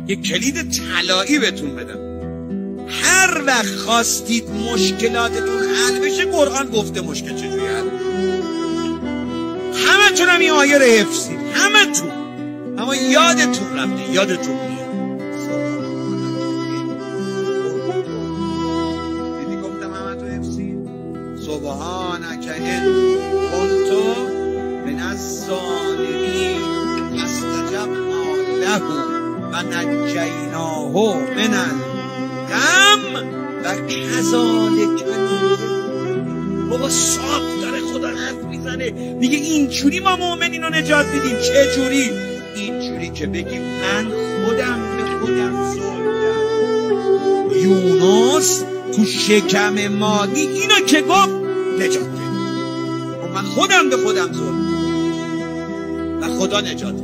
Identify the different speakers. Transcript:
Speaker 1: یک کلید طلایی بهتون بدم. هر وقت خواستید مشکلاتتون حل بشه، قرآن گفته مشکل چجوری حل بشه. همتون هم این آیه رو حفظید، همتون، اما یادتون رفته، یادتون میاد. دیدی گفتم همتون حفظید. سبحانک ان کنت من الظالمین فاستجبنا له و نجیناه من الغم و کذالک بابا صاف داره خدا حرف میزنه، میگه اینجوری ما مؤمنین رو نجات میدیم. چه جوری؟ اینجوری که بگیم من خودم به خودم ظلم کردم. یونس تو شکم مادی اینو که گفت نجات میدیم، من خودم به خودم ظلم و خدا نجات